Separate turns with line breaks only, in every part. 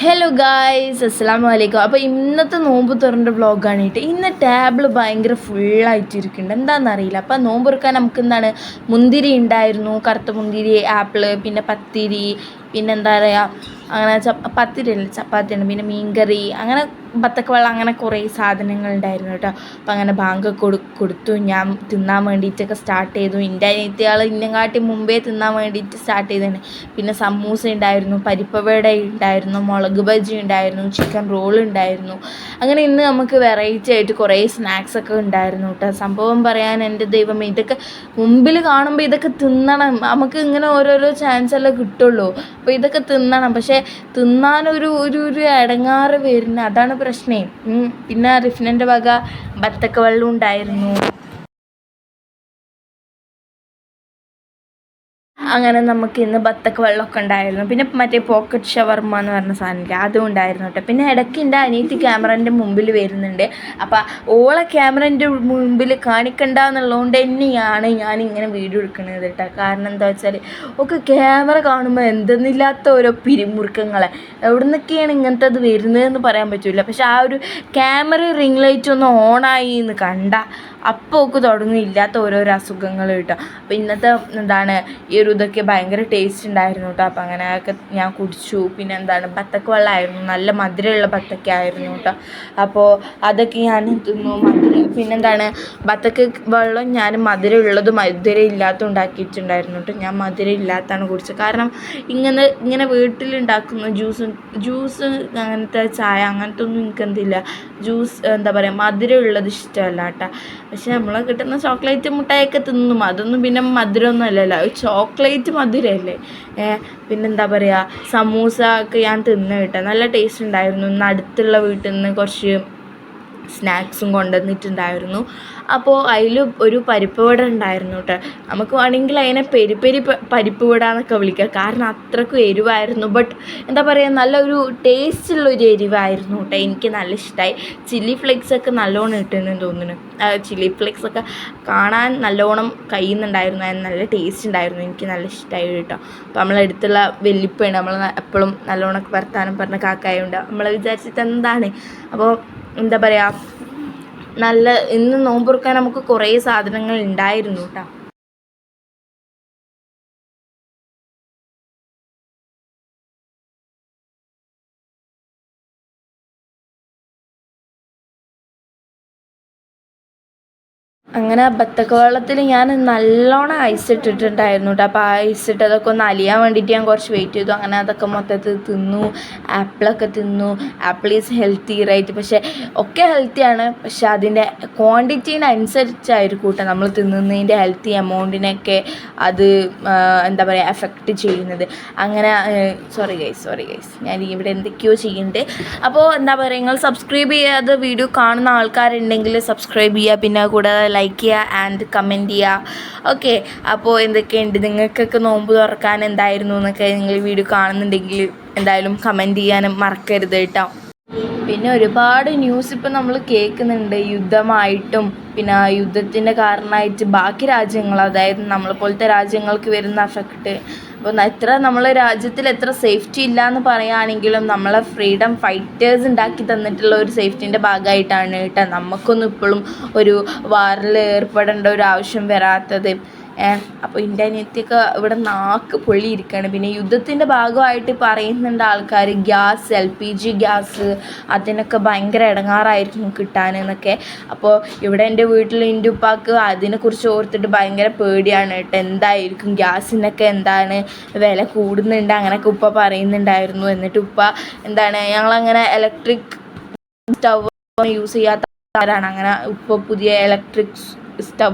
Hello guys, അസ്സലാമു അലൈക്കും. അപ്പോൾ ഇന്നത്തെ നോമ്പ് തുറൻ്റെ വ്ളോഗാണ് കേട്ടോ. ഇന്ന് ടേബിൾ ഭയങ്കര ഫുള്ളായിട്ടിരിക്കുന്നുണ്ട്, എന്താണെന്നറിയില്ല. അപ്പോൾ നോമ്പ് തുറക്കാൻ നമുക്ക് എന്താണ്, മുന്തിരി ഉണ്ടായിരുന്നു, കറുത്ത മുന്തിരി, ആപ്പിള്, പിന്നെ പത്തിരി, പിന്നെ എന്താ പറയുക, അങ്ങനെ പത്തിരി അല്ല ചപ്പാത്തിയാണ്, പിന്നെ മീൻകറി, അങ്ങനെ ബത്തക്ക വെള്ളം, അങ്ങനെ കുറേ സാധനങ്ങൾ ഉണ്ടായിരുന്നു കേട്ടോ. അപ്പോൾ അങ്ങനെ ബാങ്ക് കൊടുത്തു. ഞാൻ തിന്നാൻ വേണ്ടിയിട്ടൊക്കെ സ്റ്റാർട്ട് ചെയ്തു. എൻ്റെ അനിയത്തിയാൾ ഇന്നെങ്കാട്ടി മുമ്പേ തിന്നാൻ വേണ്ടിയിട്ട് സ്റ്റാർട്ട് ചെയ്തതാണ്. പിന്നെ സമൂസ ഉണ്ടായിരുന്നു, പരിപ്പവട ഉണ്ടായിരുന്നു, മുളക് ബജി ഉണ്ടായിരുന്നു, ചിക്കൻ റോൾ ഉണ്ടായിരുന്നു. അങ്ങനെ ഇന്ന് നമുക്ക് വെറൈറ്റി ആയിട്ട് കുറേ സ്നാക്സൊക്കെ ഉണ്ടായിരുന്നു കേട്ടോ. സംഭവം പറയാൻ എൻ്റെ ദൈവമേ, ഇതൊക്കെ മുമ്പിൽ കാണുമ്പോൾ ഇതൊക്കെ തിന്നണം. നമുക്ക് ഇങ്ങനെ ഓരോരോ ചാൻസ് എല്ലാം കിട്ടുള്ളൂ. അപ്പോൾ ഇതൊക്കെ തിന്നണം, പക്ഷേ തിന്നാനൊരു ഒരു ഒരു ഇടങ്ങാറ് വരുന്ന, അതാണ് പ്രശ്നേ. പിന്നെ റിഫ്നൻ്റെ വക ബത്തക്ക വെള്ളം ഉണ്ടായിരുന്നു. അങ്ങനെ നമുക്ക് ഇന്ന് ബത്തക്ക വെള്ളമൊക്കെ ഉണ്ടായിരുന്നു. പിന്നെ മറ്റേ പോക്കറ്റ് ഷവർമ്മ എന്ന് പറഞ്ഞ സാധനമില്ല, അതും ഉണ്ടായിരുന്നു കേട്ടോ. പിന്നെ ഇടയ്ക്ക് എൻ്റെ അനിയത്തി ക്യാമറൻ്റെ മുമ്പിൽ വരുന്നുണ്ട്. അപ്പോൾ ഓളെ ക്യാമറൻ്റെ മുമ്പിൽ കാണിക്കണ്ട എന്നുള്ളതുകൊണ്ട് തന്നെയാണ് ഞാനിങ്ങനെ വീഡിയോ എടുക്കുന്നത് കേട്ടോ. കാരണം എന്താ വെച്ചാൽ ഒക്കെ ക്യാമറ കാണുമ്പോൾ എന്തെന്നില്ലാത്ത ഓരോ പിരിമുറുക്കങ്ങളെ, എവിടെ നിന്നൊക്കെയാണ് ഇങ്ങനത്തെ അത് വരുന്നതെന്ന് പറയാൻ പറ്റില്ല. പക്ഷെ ആ ഒരു ക്യാമറ റിംഗ് ലൈറ്റ് ഒന്ന് ഓണായി എന്ന് കണ്ട അപ്പോൾ ഒക്കെ തുടങ്ങും ഇല്ലാത്ത ഓരോരോ അസുഖങ്ങൾ കേട്ടോ. അപ്പോൾ ഇന്നത്തെ എന്താണ് ഈ ഒരു ഇതൊക്കെ ഭയങ്കര ടേസ്റ്റ് ഉണ്ടായിരുന്നു കേട്ടോ. അപ്പോൾ അങ്ങനെയൊക്കെ ഞാൻ കുടിച്ചു. പിന്നെ എന്താണ് ബത്തക്ക വെള്ളമായിരുന്നു, നല്ല മധുരമുള്ള ബത്തക്ക ആയിരുന്നു കേട്ടോ. അപ്പോൾ അതൊക്കെ ഞാൻ തിന്നു. പിന്നെന്താണ് ബത്തക്ക വെള്ളം ഞാൻ മധുരമുള്ളതും മധുരം ഇല്ലാത്തതും ഉണ്ടാക്കിയിട്ടുണ്ടായിരുന്നു കേട്ടോ. ഞാൻ മധുരം ഇല്ലാത്തതാണ് കുടിച്ചത്. കാരണം ഇങ്ങനെ വീട്ടിലുണ്ടാക്കുന്ന ജ്യൂസ് അങ്ങനത്തെ ചായ അങ്ങനത്തെ ഒന്നും എനിക്കെന്തില്ല, ജ്യൂസ് എന്താ പറയുക, മധുരമുള്ളത് ഇഷ്ടമല്ല കേട്ടോ. പക്ഷെ നമ്മൾ കിട്ടുന്ന ചോക്ലേറ്റ് മുട്ടായൊക്കെ തിന്നും, അതൊന്നും പിന്നെ മധുരമൊന്നും അല്ലല്ലോ, ചോക്ലേറ്റ് മധുരമല്ലേ. പിന്നെന്താ പറയുക, സമൂസ ഒക്കെ ഞാൻ തിന്നു കേട്ടോ, നല്ല ടേസ്റ്റ് ഉണ്ടായിരുന്നു. ഇന്ന് അടുത്തുള്ള വീട്ടിൽ നിന്ന് കുറച്ച് സ്നാക്സും കൊണ്ടുവന്നിട്ടുണ്ടായിരുന്നു. അപ്പോൾ അതിൽ ഒരു പരിപ്പ് വട ഉണ്ടായിരുന്നു കേട്ടോ. നമുക്ക് വേണമെങ്കിൽ അതിനെ പരിപ്പ് വട എന്നൊക്കെ വിളിക്കാം, കാരണം അത്രയ്ക്കും എരിവായിരുന്നു. ബട്ട് എന്താ പറയുക, നല്ലൊരു ടേസ്റ്റുള്ളൊരു എരിവായിരുന്നു കേട്ടോ. എനിക്ക് നല്ല ഇഷ്ടമായി. ചില്ലി ഫ്ലേക്സൊക്കെ നല്ലോണം ഇട്ടെന്ന് തോന്നുന്നു. ചില്ലി ഫ്ലേക്സൊക്കെ കാണാൻ നല്ലോണം കഴിയുന്നുണ്ടായിരുന്നു, അതിന് നല്ല ടേസ്റ്റ് ഉണ്ടായിരുന്നു. എനിക്ക് നല്ല ഇഷ്ടമായി കേട്ടോ. അപ്പോൾ നമ്മളടുത്തുള്ള വെല്ലിപ്പയുണ്ട്, നമ്മൾ എപ്പോഴും നല്ലോണം വർത്താനം പറഞ്ഞ കാക്കായുണ്ട്. നമ്മളെ വിചാരിച്ചിട്ട് എന്താണ്. അപ്പോൾ എന്താ പറയുക, നല്ല ഇന്ന് നോമ്പുറക്കാൻ നമുക്ക് കുറേ സാധനങ്ങൾ ഉണ്ടായിരുന്നു കേട്ടോ. അങ്ങനെ ബത്തക്ക വെള്ളത്തിൽ ഞാൻ നല്ലോണം ഐസ് ഇട്ടിട്ടുണ്ടായിരുന്നു കേട്ടോ. അപ്പോൾ ആ ഐസ് ഇട്ടതൊക്കെ ഒന്ന് അലിയാൻ വേണ്ടിയിട്ട് ഞാൻ കുറച്ച് വെയിറ്റ് ചെയ്തു. അങ്ങനെ അതൊക്കെ മൊത്തത്തിൽ തിന്നു. ആപ്പിളൊക്കെ തിന്നു. ആപ്പിൾ ഈസ് ഹെൽത്തി റൈറ്റ്, പക്ഷേ ഒക്കെ ഹെൽത്തിയാണ്, പക്ഷെ അതിൻ്റെ ക്വാണ്ടിറ്റീനനുസരിച്ചായിരിക്കും കേട്ടോ നമ്മൾ തിന്നുന്നതിൻ്റെ ഹെൽത്തി എമൗണ്ടിനൊക്കെ അത് എന്താ പറയുക എഫക്റ്റ് ചെയ്യുന്നത്. അങ്ങനെ സോറി ഗൈസ്, ഞാൻ ഇവിടെ എന്തൊക്കെയോ ചെയ്യുന്നുണ്ട്. അപ്പോൾ എന്താ പറയുക, നിങ്ങൾ സബ്സ്ക്രൈബ് ചെയ്യാതെ വീഡിയോ കാണുന്ന ആൾക്കാരുണ്ടെങ്കിൽ സബ്സ്ക്രൈബ് ചെയ്യുക, പിന്നെ കൂടാതെ ലൈക്ക് ചെയ്യുക ആൻഡ് കമൻറ്റ് ചെയ്യുക. ഓക്കെ, അപ്പോൾ എന്തൊക്കെയുണ്ട്, നിങ്ങൾക്കൊക്കെ നോമ്പ് തുറക്കാൻ എന്തായിരുന്നു എന്നൊക്കെ നിങ്ങൾ വീഡിയോ കാണുന്നുണ്ടെങ്കിൽ എന്തായാലും കമൻറ്റ് ചെയ്യാനും മറക്കരുത് കേട്ടോ. പിന്നെ ഒരുപാട് ന്യൂസ് ഇപ്പം നമ്മൾ കേൾക്കുന്നുണ്ട്, യുദ്ധമായിട്ടും പിന്നെ ആ യുദ്ധത്തിൻ്റെ കാരണമായിട്ട് ബാക്കി രാജ്യങ്ങൾ, അതായത് നമ്മളെ പോലത്തെ രാജ്യങ്ങൾക്ക് വരുന്ന എഫക്റ്റ്. അപ്പോൾ എത്ര നമ്മളെ രാജ്യത്തിൽ എത്ര സേഫ്റ്റി ഇല്ല എന്ന് പറയുകയാണെങ്കിലും നമ്മളെ ഫ്രീഡം ഫൈറ്റേഴ്സ് ഉണ്ടാക്കി തന്നിട്ടുള്ള ഒരു സേഫ്റ്റീൻ്റെ ഭാഗമായിട്ടാണ് കേട്ടോ നമുക്കൊന്നും ഇപ്പോഴും ഒരു വാറിൽ ഏർപ്പെടേണ്ട ഒരു ആവശ്യം വരാത്തത്. അപ്പോൾ എൻ്റെ അനിയത്തിയൊക്കെ ഇവിടെ നാക്ക് പൊള്ളിയിരിക്കുകയാണ്. പിന്നെ യുദ്ധത്തിൻ്റെ ഭാഗമായിട്ട് പറയുന്നുണ്ട് ആൾക്കാർ, ഗ്യാസ് LPG ഗ്യാസ് അതിനൊക്കെ ഭയങ്കര ഇടങ്ങാറായിരിക്കും കിട്ടാനെന്നൊക്കെ. അപ്പോൾ ഇവിടെ എൻ്റെ വീട്ടിൽ എൻ്റെ ഉപ്പാക്ക് അതിനെക്കുറിച്ച് ഓർത്തിട്ട് ഭയങ്കര പേടിയാണ് കേട്ടോ. എന്തായിരിക്കും ഗ്യാസിനൊക്കെ എന്താണ് വില കൂടുന്നുണ്ട് അങ്ങനെയൊക്കെ ഉപ്പ പറയുന്നുണ്ടായിരുന്നു. എന്നിട്ട് ഉപ്പ എന്താണ്, ഞങ്ങളങ്ങനെ ഇലക്ട്രിക് സ്റ്റവ് യൂസ് ചെയ്യാത്തവരാണ്. അങ്ങനെ ഉപ്പ പുതിയ ഇലക്ട്രിക്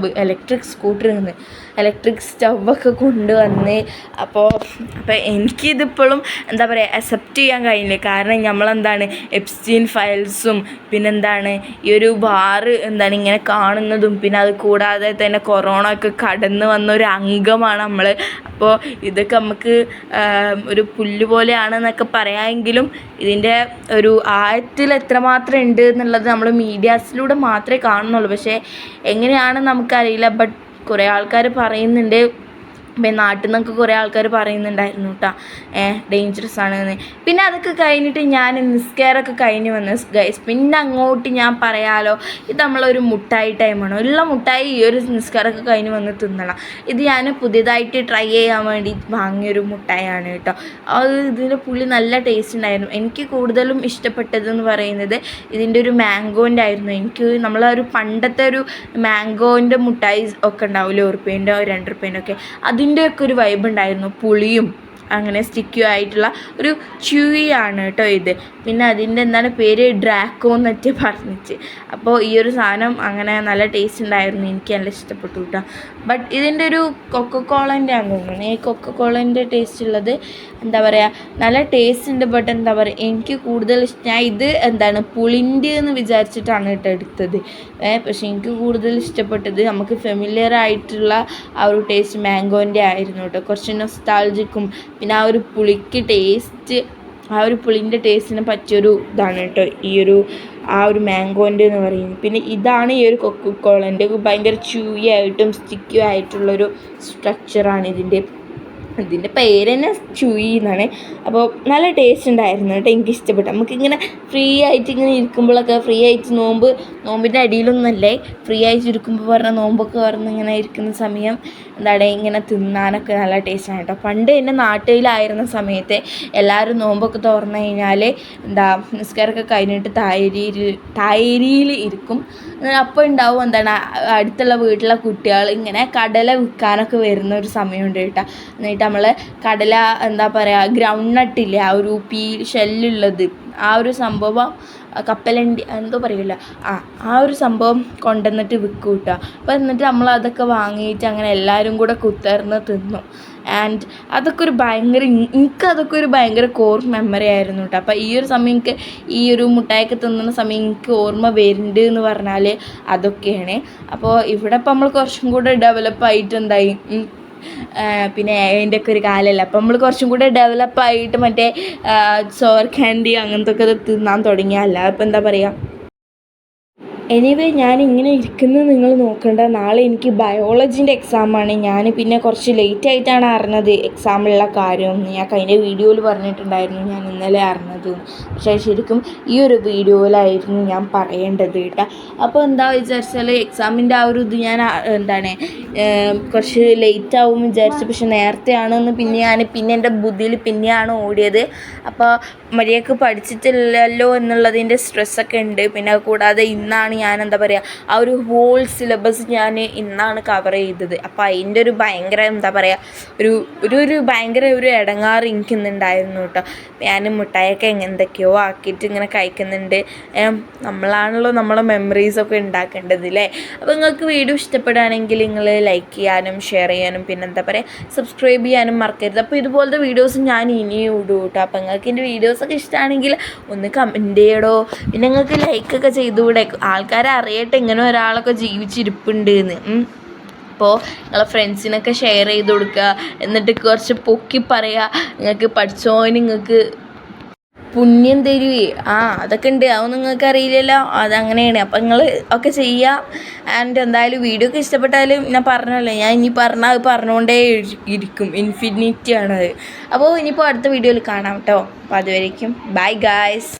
സ്കൂട്ടറിൽ നിന്ന് ഇലക്ട്രിക് സ്റ്റവൊക്കെ കൊണ്ടുവന്ന്. അപ്പോൾ എനിക്കിതിപ്പോഴും എന്താ പറയുക അക്സെപ്റ്റ് ചെയ്യാൻ കഴിയില്ല. കാരണം നമ്മളെന്താണ് എപ്സ്റ്റീൻ ഫയൽസും പിന്നെന്താണ് ഈ ഒരു ബാറ് എന്താണ് ഇങ്ങനെ കാണുന്നതും, പിന്നെ അത് കൂടാതെ തന്നെ കൊറോണ ഒക്കെ കടന്നു വന്ന ഒരു അംഗമാണ് നമ്മൾ. അപ്പോൾ ഇതൊക്കെ നമുക്ക് ഒരു പുല്ല് പോലെയാണെന്നൊക്കെ പറയാമെങ്കിലും ഇതിൻ്റെ ഒരു ആഴത്തിൽ എത്രമാത്രം ഉണ്ട് എന്നുള്ളത് നമ്മൾ മീഡിയാസിലൂടെ മാത്രമേ കാണുന്നുള്ളൂ. പക്ഷേ എങ്ങനെയാണ് നമുക്കറിയില്ല. ബട്ട് കുറേ ആൾക്കാർ പറയുന്നുണ്ട് പിന്നെ നാട്ടിൽ നിന്നൊക്കെ കുറേ ആൾക്കാർ പറയുന്നുണ്ടായിരുന്നു കേട്ടോ ഡേഞ്ചറസ് ആണെന്ന്. പിന്നെ അതൊക്കെ കഴിഞ്ഞിട്ട് ഞാൻ നിസ്കാരമൊക്കെ കഴിഞ്ഞ് വന്ന് ഗൈസ്. പിന്നെ അങ്ങോട്ട് ഞാൻ പറയാലോ, ഇത് നമ്മളൊരു മുട്ടായി ടൈമാണ്. ഉള്ള മുട്ടായി ഈ ഒരു നിസ്കാരമൊക്കെ കഴിഞ്ഞ് വന്ന് തിന്നണം. ഇത് ഞാൻ പുതിയതായിട്ട് ട്രൈ ചെയ്യാൻ വേണ്ടി വാങ്ങിയൊരു മുട്ടായാണ് കേട്ടോ. അത് ഇതിൻ്റെ പുളി നല്ല ടേസ്റ്റ് ഉണ്ടായിരുന്നു. എനിക്ക് കൂടുതലും ഇഷ്ടപ്പെട്ടതെന്ന് പറയുന്നത് ഇതിൻ്റെ ഒരു മാംഗോൻ്റെ ആയിരുന്നു. എനിക്ക് നമ്മളൊരു പണ്ടത്തെ ഒരു മാംഗോൻ്റെ മുട്ടായി ഒക്കെ ഉണ്ടാവില്ലേ, ₹1 ₹2 ഒക്കെ, അതിൻ്റെയൊക്കെ ഒരു വൈബ് ഉണ്ടായിരുന്നു. പുളിയും അങ്ങനെ സ്റ്റിക്കും ആയിട്ടുള്ള ഒരു ച്യൂയാണ് കേട്ടോ ഇത്. പിന്നെ അതിൻ്റെ എന്താണ് പേര്, ഡ്രാക്കോ എന്നൊക്കെ പറഞ്ഞിട്ട്. അപ്പോൾ ഈ ഒരു സാധനം അങ്ങനെ നല്ല ടേസ്റ്റ് ഉണ്ടായിരുന്നു, എനിക്ക് നല്ല ഇഷ്ടപ്പെട്ടു കേട്ടോ. ബട്ട് ഇതിൻ്റെ ഒരു കൊക്കക്കോളൻ്റെ ആണെന്ന് തോന്നുന്നു. ഈ കൊക്കക്കോളൻ്റെ ടേസ്റ്റ് ഉള്ളത് എന്താ പറയുക, നല്ല ടേസ്റ്റ് ഉണ്ട്. ബട്ട് എന്താ പറയുക, എനിക്ക് കൂടുതൽ ഞാൻ ഇത് എന്താണ് പുളിൻ്റെ എന്ന് വിചാരിച്ചിട്ടാണ് കേട്ടോ എടുത്തത്. പക്ഷേ എനിക്ക് കൂടുതൽ ഇഷ്ടപ്പെട്ടത് നമുക്ക് ഫെമിലിയർ ആയിട്ടുള്ള ആ ഒരു ടേസ്റ്റ് മാംഗോൻ്റെ ആയിരുന്നു കേട്ടോ. കുറച്ച് നൊസ്റ്റാൾജിക്കും പിന്നെ ആ ഒരു പുളിക്ക് ടേസ്റ്റ്, ആ ഒരു പുളിൻ്റെ ടേസ്റ്റിന് പറ്റിയൊരു ഇതാണ് കേട്ടോ ഈ ഒരു ആ ഒരു മാംഗോൻ്റെ എന്ന് പറയുന്നത്. പിന്നെ ഇതാണ് ഈ ഒരു കൊക്കക്കോളൻ്റെ ഭയങ്കര ച്യൂയി ആയിട്ടും സ്റ്റിക്കി ആയിട്ടുള്ളൊരു സ്ട്രക്ചറാണ് ഇതിൻ്റെ പേര് തന്നെ ച്യൂയി എന്നാണ്. അപ്പോൾ നല്ല ടേസ്റ്റ് ഉണ്ടായിരുന്നു കേട്ടോ, എനിക്കിഷ്ടപ്പെട്ടു. നമുക്കിങ്ങനെ ഫ്രീ ആയിട്ട് ഇങ്ങനെ ഇരിക്കുമ്പോഴൊക്കെ, ഫ്രീ ആയിട്ട് നോമ്പിൻ്റെ അടിയിലൊന്നുമല്ലേ, ഫ്രീ ആയിട്ട് ഇരിക്കുമ്പോൾ നോമ്പൊക്കെ പറഞ്ഞ് ഇങ്ങനെ ഇരിക്കുന്ന സമയം എന്താണ് ഇങ്ങനെ തിന്നാനൊക്കെ നല്ല ടേസ്റ്റാണ് കേട്ടോ. പണ്ട് എൻ്റെ നാട്ടിലായിരുന്ന സമയത്ത് എല്ലാവരും നോമ്പൊക്കെ തുറന്നു കഴിഞ്ഞാൽ നിസ്കാരമൊക്കെ കഴിഞ്ഞിട്ട് തായരിയിൽ ഇരിക്കും. അപ്പോൾ ഉണ്ടാവും എന്താണ് അടുത്തുള്ള വീട്ടിലെ കുട്ടികൾ ഇങ്ങനെ കടല വിൽക്കാനൊക്കെ വരുന്ന ഒരു സമയമുണ്ട് കേട്ടോ. എന്നിട്ട് നമ്മൾ കടല എന്താ പറയുക, ഗ്രൗണ്ട് നട്ടില്ലേ, ആ ഒരു ഷെല്ലുള്ളത്, ആ ഒരു സംഭവം കപ്പലണ്ടി എന്തോ പറയില്ല, ആ ഒരു സംഭവം കൊണ്ടുവന്നിട്ട് വിൽക്കും കേട്ടോ. അപ്പോൾ എന്നിട്ട് നമ്മൾ അതൊക്കെ വാങ്ങിയിട്ട് അങ്ങനെ എല്ലാവരും കൂടെ കുത്തിർന്ന് തിന്നു. ആൻഡ് അതൊക്കെ ഒരു ഭയങ്കര, എനിക്കതൊക്കെ ഒരു ഭയങ്കര കോർ മെമ്മറി ആയിരുന്നു കേട്ടോ. അപ്പോൾ ഈ ഒരു സമയം എനിക്ക് ഈ ഒരു മുട്ടായൊക്കെ തിന്നുന്ന സമയം എനിക്ക് ഓർമ്മ വരുന്നുണ്ട് എന്ന് പറഞ്ഞാൽ അതൊക്കെയാണ്. അപ്പോൾ ഇവിടെ ഇപ്പോൾ നമ്മൾ കുറച്ചും കൂടെ ഡെവലപ്പായിട്ട് എന്തായി, പിന്നെ അതിൻ്റെ ഒക്കെ ഒരു കാലമല്ല, അപ്പം നമ്മൾ കുറച്ചും കൂടെ ഡെവലപ്പായിട്ട് മറ്റേ സോർ ക്യാൻഡി അങ്ങനത്തെ ഒക്കെ തിന്നാൻ തുടങ്ങിയല്ല. അപ്പം എന്താ പറയുക, എനിവേ ഞാൻ ഇങ്ങനെ ഇരിക്കുന്നത് നിങ്ങൾ നോക്കണ്ട. നാളെ എനിക്ക് ബയോളജീൻ്റെ എക്സാമാണ്. ഞാൻ പിന്നെ കുറച്ച് ലേറ്റ് ആയിട്ടാണ് അറിഞ്ഞത് എക്സാമുള്ള കാര്യം. ഞാൻ കഴിഞ്ഞ വീഡിയോയിൽ പറഞ്ഞിട്ടുണ്ടായിരുന്നു ഞാൻ ഇന്നലെ അറിഞ്ഞത്. പക്ഷേ ശരിക്കും ഈ ഒരു വീഡിയോയിലായിരുന്നു ഞാൻ പറയേണ്ടത് കേട്ടോ. അപ്പോൾ എന്താ വിചാരിച്ചാൽ എക്സാമിൻ്റെ ആ ഒരു ഇത് ഞാൻ എന്താണ് കുറച്ച് ലേറ്റ് ആവും വിചാരിച്ചു. പക്ഷെ നേരത്തെ ആണെന്ന് പിന്നെ എൻ്റെ ബുദ്ധിയിൽ പിന്നെയാണ് ഓടിയത്. അപ്പോൾ മര്യാദക്ക് പഠിച്ചിട്ടില്ലല്ലോ എന്നുള്ളതിൻ്റെ സ്ട്രെസ്സൊക്കെ ഉണ്ട്. പിന്നെ കൂടാതെ ഇന്നാണ് ഞാൻ എന്താ പറയുക, ആ ഒരു ഹോൾ സിലബസ് ഞാൻ ഇന്നാണ് കവർ ചെയ്തത്. അപ്പോൾ അതിൻ്റെ ഒരു ഭയങ്കര എന്താ പറയുക, ഒരു ഭയങ്കര ഒരു ഇടങ്ങാറ് എനിക്കുന്നുണ്ടായിരുന്നു കേട്ടോ. ഞാൻ മിഠായിയൊക്കെ എന്തൊക്കെയോ ആക്കിയിട്ട് ഇങ്ങനെ കഴിക്കുന്നുണ്ട്. നമ്മളാണല്ലോ നമ്മളെ മെമ്മറീസൊക്കെ ഉണ്ടാക്കേണ്ടത് അല്ലേ. അപ്പോൾ നിങ്ങൾക്ക് വീഡിയോ ഇഷ്ടപ്പെടുകയാണെങ്കിൽ നിങ്ങൾ ലൈക്ക് ചെയ്യാനും ഷെയർ ചെയ്യാനും പിന്നെ എന്താ പറയുക സബ്സ്ക്രൈബ് ചെയ്യാനും മറക്കരുത്. അപ്പോൾ ഇതുപോലത്തെ വീഡിയോസ് ഞാൻ ഇനിയും ഇടും കേട്ടോ. അപ്പോൾ നിങ്ങൾക്ക് എൻ്റെ വീഡിയോസൊക്കെ ഇഷ്ടമാണെങ്കിൽ ഒന്ന് കമൻറ്റ് ചെയ്യടോ. പിന്നെ നിങ്ങൾക്ക് ലൈക്കൊക്കെ ചെയ്തുകൂടെ, ആൾക്കാരെ അറിയട്ടെ ഇങ്ങനെ ഒരാളൊക്കെ ജീവിച്ചിരിപ്പുണ്ട് എന്ന്. അപ്പോൾ നിങ്ങളെ ഫ്രണ്ട്സിനൊക്കെ ഷെയർ ചെയ്ത് കൊടുക്കുക. എന്നിട്ട് കുറച്ച് പൊക്കി പറയുക, നിങ്ങൾക്ക് പഠിച്ചോന് നിങ്ങൾക്ക് പുണ്യം തരുവേ, അതൊക്കെ ഉണ്ട്. അതൊന്നും നിങ്ങൾക്ക് അറിയില്ലല്ലോ, അതങ്ങനെയാണ്. അപ്പം നിങ്ങൾ ഒക്കെ ചെയ്യുക. ആൻഡ് എന്തായാലും വീഡിയോ ഒക്കെ ഇഷ്ടപ്പെട്ടാലും ഞാൻ പറഞ്ഞല്ലോ, ഞാൻ ഇനി പറഞ്ഞാൽ അത് പറഞ്ഞുകൊണ്ടേ ഇരിക്കും, ഇൻഫിനിറ്റി ആണത്. അപ്പോൾ ഇനിയിപ്പോൾ അടുത്ത വീഡിയോയിൽ കാണാം കേട്ടോ. അപ്പോൾ അതുവരേക്കും ബൈ ഗായ്സ്.